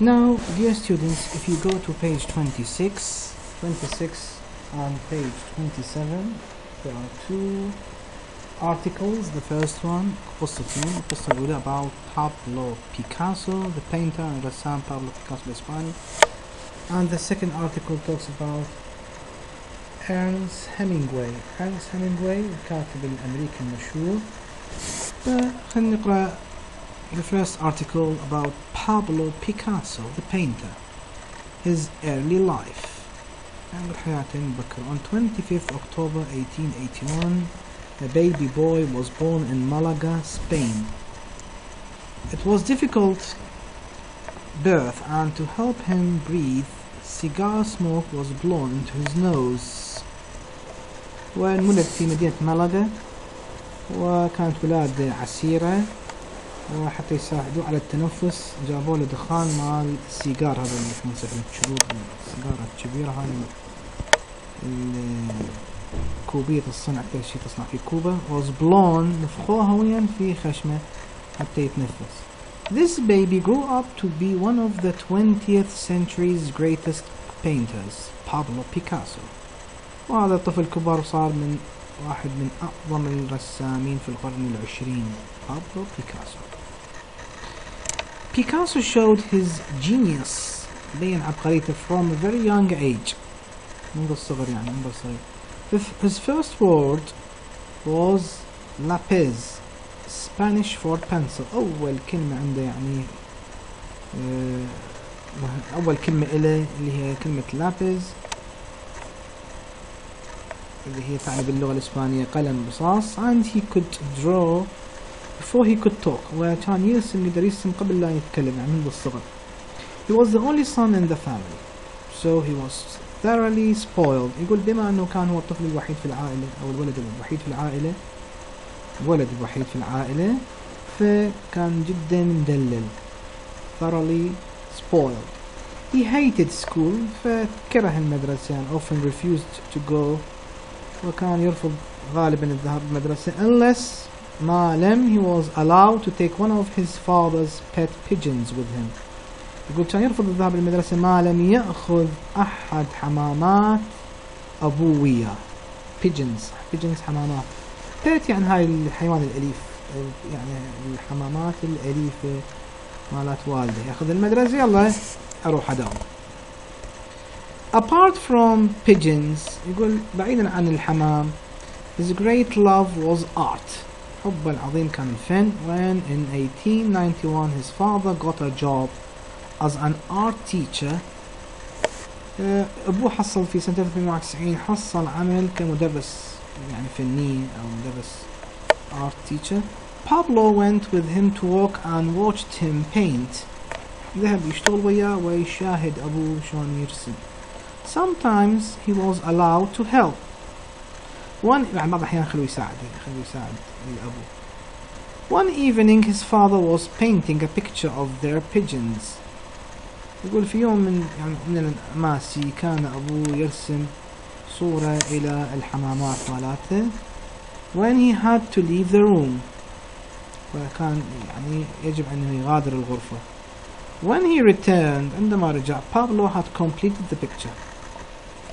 Now, dear students, if you go to page 26 and page 27, there are two articles. The first one قصتين. القصة الأولى about Pablo Picasso, the painter and رسام Pablo Picasso الإسباني, and the second article talks about Ernest Hemingway. Ernest Hemingway الكاتب الأمريكي المشهور. خلينا نقرأ the first article about Pablo Picasso, the painter, his early life. On 25th October 1881, a baby boy was born in Malaga, Spain. It was difficult birth, and to help him breathe, cigar smoke was blown into his nose. وانولد في مدينة مالاغا، وكانت ولادة عسيرة، وحتى يساعدوه على التنفس جابوا له دخان مال السيجار، هذا اللي احنا نسميه الشروط، السيجارة الكبيرة هاي الكوبية الصنع، أكثر شيء تصنع في كوبا، was blown، نفخوها وين في خشمة حتى يتنفس. This baby grew up to be one of the 20th century's greatest painters, Pablo Picasso. وهذا الطفل كبر وصار من واحد من أعظم الرسامين في القرن العشرين، Pablo Picasso. Picasso showed his genius، بين عبقريته from a very young age، منذ الصغر يعني عمره صغير. His first word was lapis، Spanish for pencil. أول كلمة عنده يعني أول كلمة إله اللي هي كلمة lapis، اللي هي تعني باللغة الإسبانية قلم رصاص. and he could draw before he could talk، وكان يرسم، يقدر يرسم قبل لا يتكلم يعني منذ الصغر. He was the only son in the family, so he was thoroughly spoiled. يقول بما أنه كان هو الطفل الوحيد في العائلة، أو الولد الوحيد في العائلة، الولد الوحيد في العائلة، فكان جدا مدلل، thoroughly spoiled. He hated school، فكره المدرسة and often refused to go، وكان يرفض غالبا الذهاب للمدرسة unless ما لم he was allowed to take one of his father's pet pigeons with him. يقول كان يرفض الذهاب للمدرسة ما لم يأخذ أحد حمامات أبوية. pigeons حمامات. pet يعني هاي الحيوان الأليف، يعني الحمامات الأليفة مالات والده. يأخذ المدرسة يلا أروح أداوم. Apart from pigeons، يقول بعيدا عن الحمام، his great love was art، حبه العظيم كان الفن. when in 1891 his father got a job as an art teacher، أبوه حصل في سنة 1991 حصل عمل كمدرس يعني فني أو مدرس art teacher. Pablo went with him to work and watched him paint، ذهب يشتغل وياه ويشاهد أبوه شلون يرسم. Sometimes he was allowed to help. يعني بعض الأحيان خلوه يساعد الأبو. One evening his father was painting a picture of their pigeons. يقول في يوم من الأماسي كان أبوه يرسم صورة إلى الحمامات مالاته. when he had to leave the room، وكان يعني يجب أنه يغادر الغرفة. when he returned، عندما رجع Pablo had completed the picture.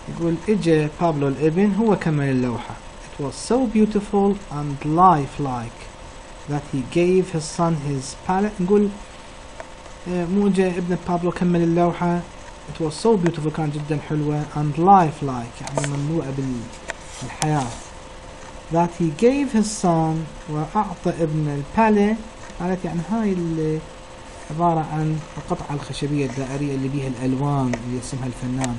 يقول إجا بابلو الابن هو كمل اللوحة. it was so beautiful and lifelike that he gave his son his palette. نقول مو إجا ابن بابلو كمل اللوحة، it was so beautiful كان جدا حلوة and lifelike يعني مملوءة بالحياة. that he gave his son، وأعطى ابن الباليت، قالت يعني هاي اللي عبارة عن القطعة الخشبية الدائرية اللي بيها الألوان اللي يرسمها الفنان،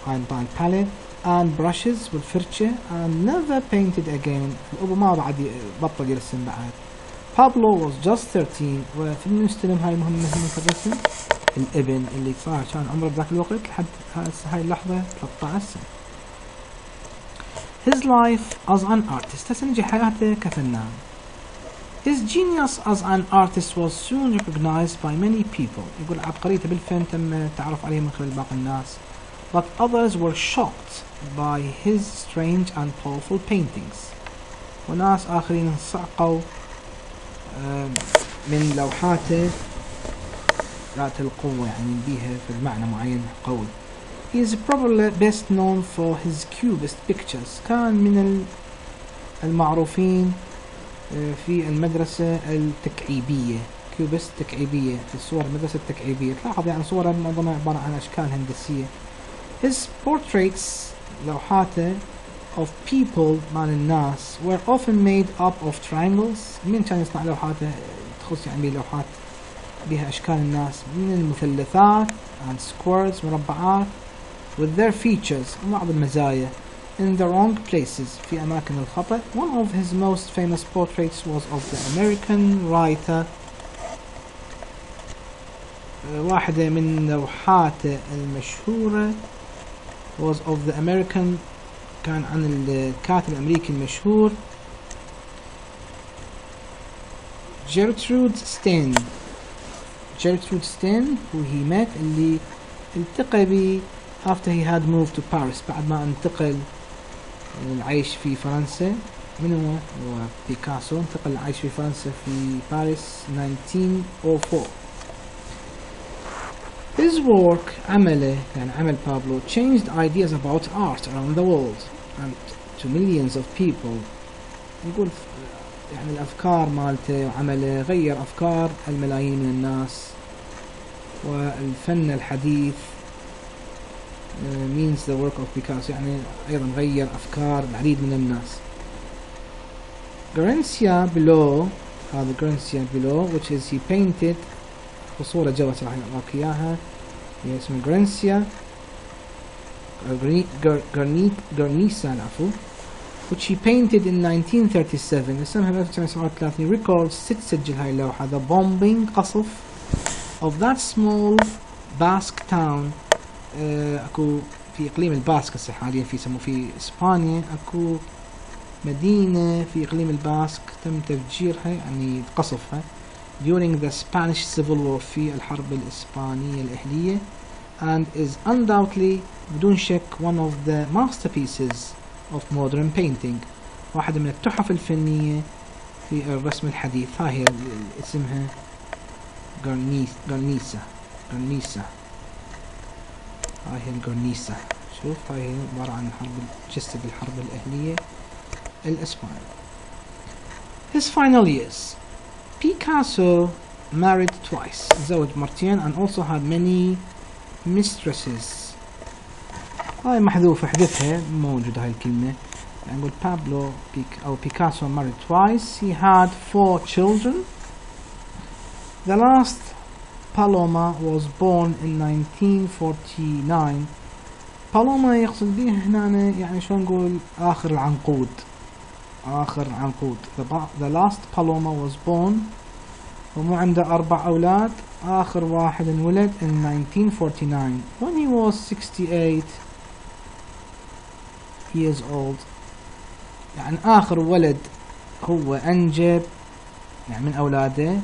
هاي الباليت and brushes والفرشة and never painted again. الأبو ما بعد بطل يرسم بعد. Pablo was just 13، وفي المستلم هاي مهمة في الرسم الابن اللي صار كان عمره بذاك الوقت لحد هاي اللحظة 13 سنة. His life as an artist، هسه نجي حياته كفنان. His genius as an artist was soon recognized by many people. يقول عبقريته بالفن تم تعرف عليه من خلال باقي الناس. But others were shocked by his strange and powerful paintings. وناس آخرين انصعقوا من لوحاته ذات القوة، يعني بيها في المعنى معين قوي. He is probably best known for his cubist pictures. كان من المعروفين في المدرسة التكعيبية. كيوبست تكعيبية، الصور المدرسة التكعيبية. تلاحظ يعني صورة معظمها عبارة عن أشكال هندسية. His portraits لوحاته of people مال الناس were often made up of triangles. مين كان يصنع لوحاته تخص يعني لوحات بها أشكال الناس من المثلثات and squares مربعات with their features وبعض المزايا in the wrong places في أماكن الخطأ. One of his most famous portraits was of the American writer. واحدة من لوحاته المشهورة was of the American، كان عن الكاتب الأمريكي المشهور جيرترود ستين. جيرترود ستين who he met، اللي التقى به after he had moved to Paris، بعد ما انتقل العيش في فرنسا. من هو بيكاسو، انتقل العيش في فرنسا في باريس 1904. His work عمله يعني عمل بابلو changed ideas about art around the world and to millions of people. يقول يعني الأفكار مالته وعمله غير أفكار الملايين من الناس، والفن الحديث means the work of Picasso يعني أيضا غير أفكار العديد من الناس. Grancia below، هذا Grancia below which is he painted، وصورة جوة راح نعطيك إياها، هي اسمها Grancia Garnisa العفو، which he painted in 1937. رسمها ب 1937. records تسجل هاي اللوحة the bombing قصف of that small Basque town. اكو في اقليم الباسك هسه حاليا في يسموه في اسبانيا، اكو مدينة في اقليم الباسك تم تفجيرها يعني قصفها during the Spanish Civil War في الحرب الإسبانية الأهلية and is undoubtedly بدون شك one of the masterpieces of modern painting، واحدة من التحف الفنية في الرسم الحديث. هاي هي اسمها غارنيسا. هاي هي الغارنيسا. شوف هاي هي عبارة عن جسد الحرب الأهلية الإسبانية. His final years. Picasso married twice. تزوج مرتين and also had many mistresses. هاي محذوفة، حذفها موجودة هاي الكلمة. يعني نقول Pablo أو Picasso married twice. He had 4 children. The last Paloma was born in 1949. Paloma يقصد به هنا يعني شو نقول آخر العنقود. The last Paloma was born، ومو عنده 4 أولاد، آخر واحد انولد in 1949 when he was 68 years old. يعني آخر ولد هو أنجب يعني من أولاده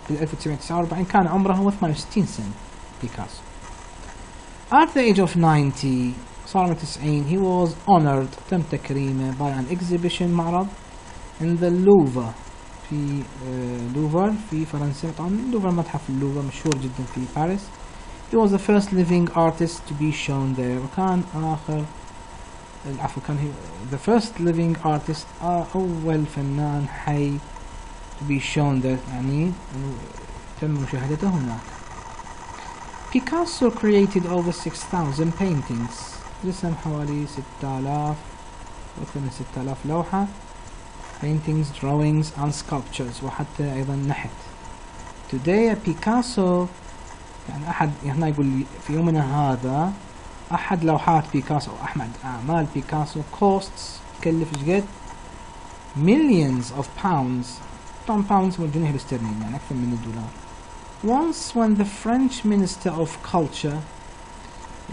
بال 1949 كان عمره هو 68 سنة بيكاسو. At the age of 90 صار 90 he was honored تم تكريمه by an exhibition معرض in the Louvre في لوفر في فرنسا. طبعا لوفر متحف اللوفر مشهور جدا في باريس. he was the first living artist to be shown there، وكان كان the first living artist أول فنان حي to be shown there يعني تم مشاهدته هناك. Picasso created over 6,000 paintings. رسم حوالي 6000 أكثر من 6000 لوحة paintings, drawings and sculptures، وحتى أيضا نحت. Today Picasso يعني أحد هنا يقول في يومنا هذا أحد لوحات بيكاسو أو أحد أعمال بيكاسو costs تكلف قد millions of pounds. طبعا pounds هو الجنيه الاسترليني يعني أكثر من $1. Once when the French Minister of Culture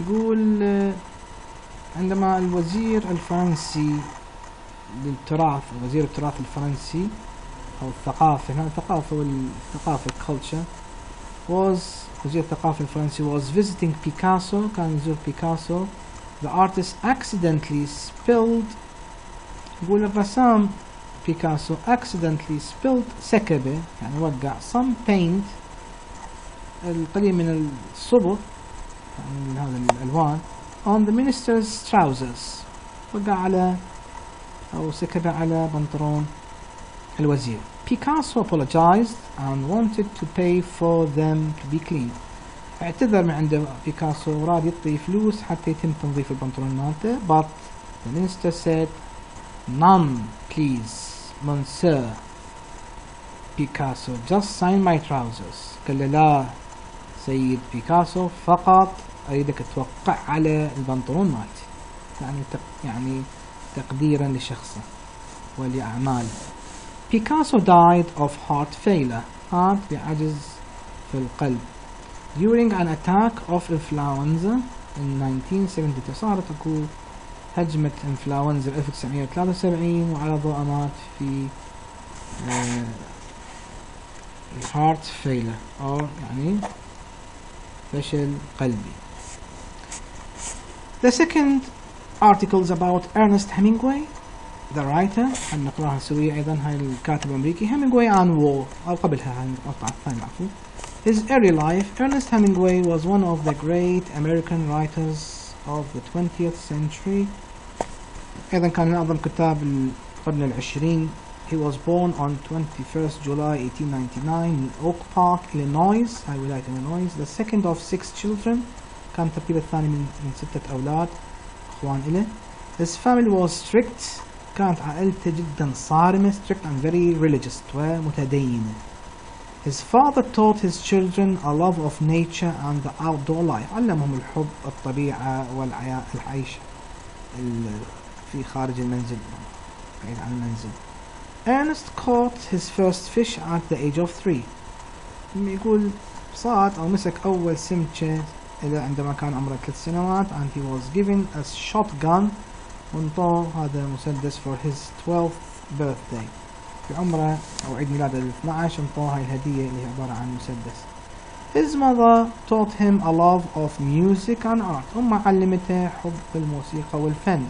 يقول عندما الوزير الفرنسي للتراث، وزير التراث الفرنسي أو الثقافة، هنا الثقافة والثقافة culture was وزير الثقافة الفرنسي was visiting Picasso، كان يزور بيكاسو. the artist accidentally spilled، يقول الرسام بيكاسو accidentally spilled سكبه يعني وقع some paint القليل من الصبغ يعني من هذا الألوان on the minister's trousers، وقع على أو سكب على بنطلون الوزير. Picasso apologized and wanted to pay for them to be clean. اعتذر من عند بيكاسو وراد يعطي فلوس حتى يتم تنظيف البنطلون مالته. But the minister said none please Monsieur Picasso, just sign my trousers. قال له لا سيد بيكاسو، فقط أريدك توقع على البنطلون مالتي، يعني تقديرا لشخصه ولأعماله. Picasso died of heart failure، مات بعجز في القلب during an attack of influenza in 1972. صارت اكو هجمة انفلونزا 1973 وعلى ضوء مات في heart failure أو يعني فشل قلبي. The second articles about Ernest Hemingway the writer، نقراها سوية أيضا، هاي الكاتب الأمريكي Hemingway and War، أو قبلها هاي المقطع الثاني عفوا. His early life. Ernest Hemingway was one of the great American writers of the 20th century. أيضا كان من أعظم كتاب القرن العشرين. He was born on 21st July 1899 in Oak Park, Illinois. هاي ولاية Illinois. The second of 6 children. كان الترتيب الثاني من 6 أولاد أخوان إله. His family was strict. كانت عائلته جدا صارمة، strict and very religious ومتدينة. His father taught his children a love of nature and the outdoor life. علمهم الحب الطبيعة والعيش في خارج المنزل بعيد عن المنزل. Ernest caught his first fish at the age of 3. يقول صاد أو مسك أول سمكة عندما كان عمره 3 سنوات and he was given a shotgun وانطوه هذا مسدس for his 12th birthday. في عمره أو عيد ميلاده 12 انطوه هاي الهدية اللي هي عبارة عن مسدس. His mother taught him a love of music and art. أمه علمته حب الموسيقى والفن.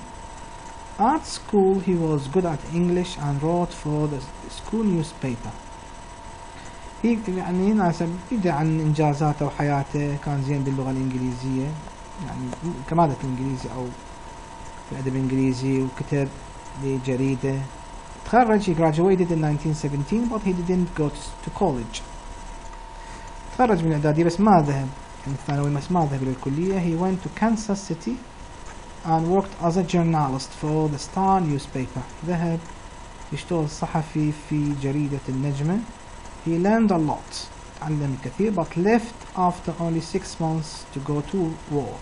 At school he was good at English and wrote for the school newspaper. هي يعني ناسب يدعي عن إنجازاته وحياته، كان زين باللغة الإنجليزية يعني كمادة الإنجليزي أو في الأدب الإنجليزي، وكتب لجريدة. تخرج he graduated in 1917 but he didn't go to college. تخرج من الإعدادية بس ما ذهب يعني الثانوي، بس ما ذهب إلى الكلية. He went to Kansas City and worked as a journalist for the Star newspaper. ذهب يشتغل صحفي في جريدة النجمة. He learned a lot. تعلم كثير but left after only 6 months to go to war.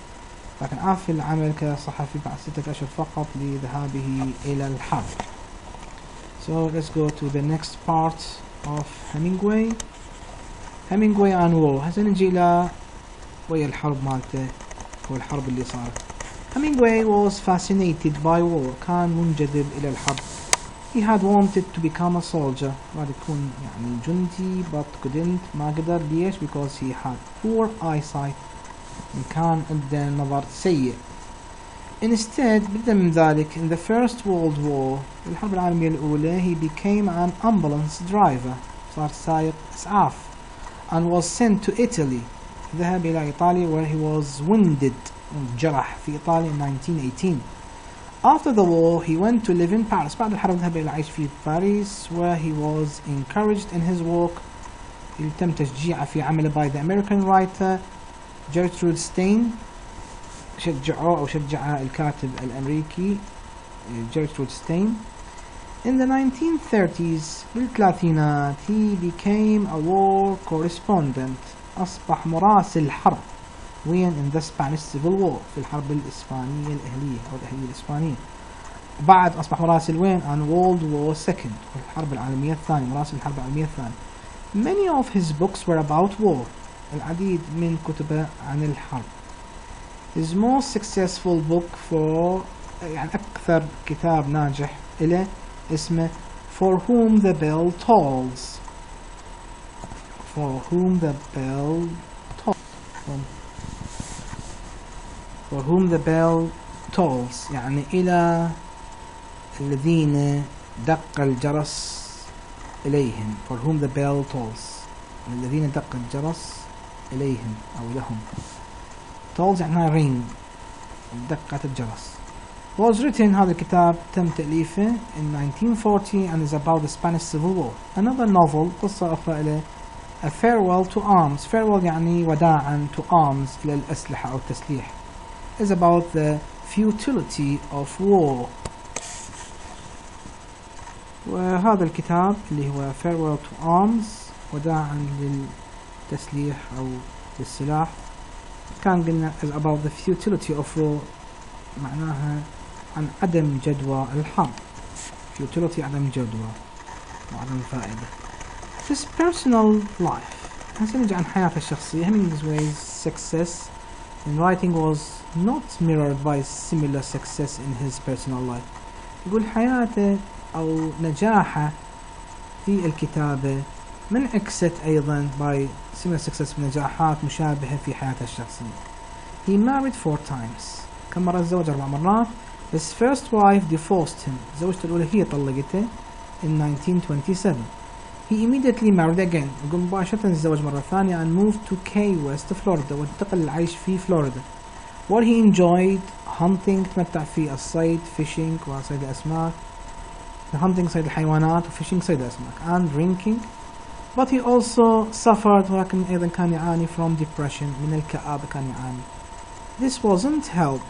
لكن عاف العمل كصحفي بعد 6 أشهر فقط لذهابه إلى الحرب. So let's go to the next part of Hemingway. Hemingway and war. هسه نجي إلى ويا الحرب مالته والحرب اللي صارت. Hemingway was fascinated by war. كان منجذب إلى الحرب. He had wanted to become a soldier. راد يكون يعني جندي but couldn't. ما قدر. ليش؟ because he had poor eyesight. كان عنده نظر سيء. Instead بدلا من ذلك in the First World War الحرب العالمية الأولى he became an ambulance driver. صار سائق إسعاف. And was sent to Italy. ذهب إلى إيطاليا where he was wounded. جرح في إيطاليا in 1918. After the war he went to live in Paris. بعد الحرب ذهب إلى العيش في باريس where he was encouraged in his work. تم تشجيعه في عمله by the American writer Gertrude Stein. شجع الكاتب الأمريكي Gertrude Stein. In the 1930s بالثلاثينات he became a war correspondent. أصبح مراسل حرب. وين in the Spanish Civil War في الحرب الإسبانية الأهلية أو الأهلية الإسبانية. بعد أصبح مراسل وين on World War II الحرب العالمية الثانية، مراسل الحرب العالمية الثانية. Many of his books were about war. العديد من كتبه عن الحرب. His most successful book for يعني أكثر كتاب ناجح له اسمه For Whom the Bell Tolls. For Whom the Bell Tolls. For Whom the Bell Tolls يعني إلى الذين دق الجرس إليهم. For Whom the Bell Tolls الذين دق الجرس إليهم أو لهم. tolls يعني ring، دقة الجرس. was written، هذا الكتاب تم تأليفه in 1940 and is about the Spanish Civil War. another novel، قصة أخرى له a farewell to arms. farewell يعني وداعا، to arms إلى الأسلحة أو التسليح، is about the futility of war. وهذا الكتاب اللي هو farewell to arms، وداعا للتسليح أو للسلاح، كان قلنا is about the futility of war، معناها عن عدم جدوى الحرب. futility عدم جدوى وعدم فائدة. his personal life، هسه نجي عن حياته الشخصية. Hemingway's success in writing was not mirrored by similar success in his personal life. يقول حياته أو نجاحه في الكتابة منعكست أيضا by similar success بنجاحات مشابهة في حياته الشخصية. he married 4 times، كم مرة تزوج؟ 4 مرات. his first wife divorced him، زوجته الأولى هي طلقته in 1927. he immediately married again، يقول مباشرة تزوج مرة ثانية and moved to Key West Florida، وانتقل للعيش في فلوريدا. where he enjoyed hunting، تمتع في الصيد fishing وصيد الأسماك، hunting صيد الحيوانات وfishing صيد الأسماك and drinking. but he also suffered، ولكن أيضا كان يعاني from depression، من الكآبة كان يعاني. this wasn't help،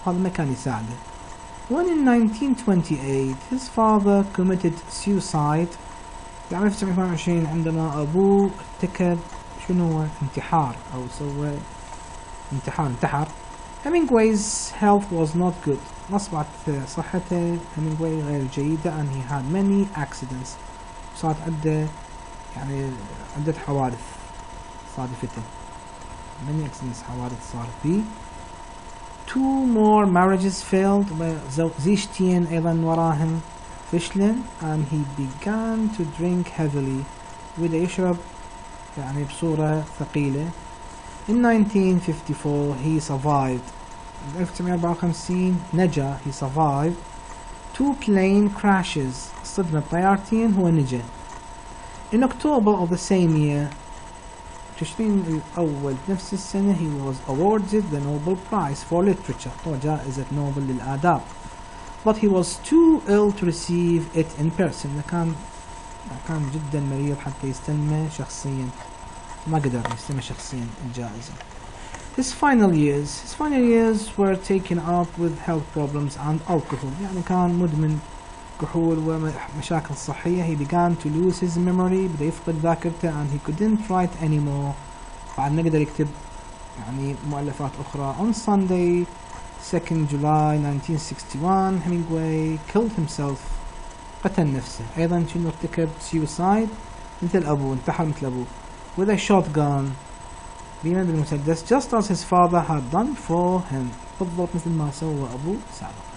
هذا ما كان يساعده. when in 1928 his father committed suicide، في عام 1928 عندما أبوه ارتكب شنو هو؟ انتحار، أو سوى انتحار، انتحر. Hemingway's health was not good، أصبحت صحته هيمينغواي غير جيدة and he had many accidents، صارت عدة حوادث صادفته، many accidents، حوادث صارت به. 2 more marriages failed، زيجتين أيضا وراهم فشلا and he began to drink heavily، وبدأ يشرب بصورة ثقيلة. in 1954 he survived، 1954 نجا، he survived 2 plane crashes، صدمة طيارتين هو نجا. in October of the same year، تشرين الأول نفس السنة he was awarded the Nobel Prize for Literature، هو جائزة نوبل للآداب. but he was too ill to receive it in person، كان جدا مريض حتى يستلمه شخصيا، ما قدر يستلمه شخصيا الجائزة. his final years were taken up with health problems and alcohol، يعني كان مدمن كحول ومشاكل صحية. he began to lose his memory، بدأ يفقد ذاكرته and he couldn't write anymore، بعد ما قدر يكتب مؤلفات أخرى. on Sunday 2nd July 1961 Hemingway killed himself، قتل نفسه، أيضا شنو ارتكب suicide مثل أبوه، انتحر مثل أبوه with a shotgun، بالمسدس just as his father had done for him، بالضبط مثل ما سوى أبوه سابقا.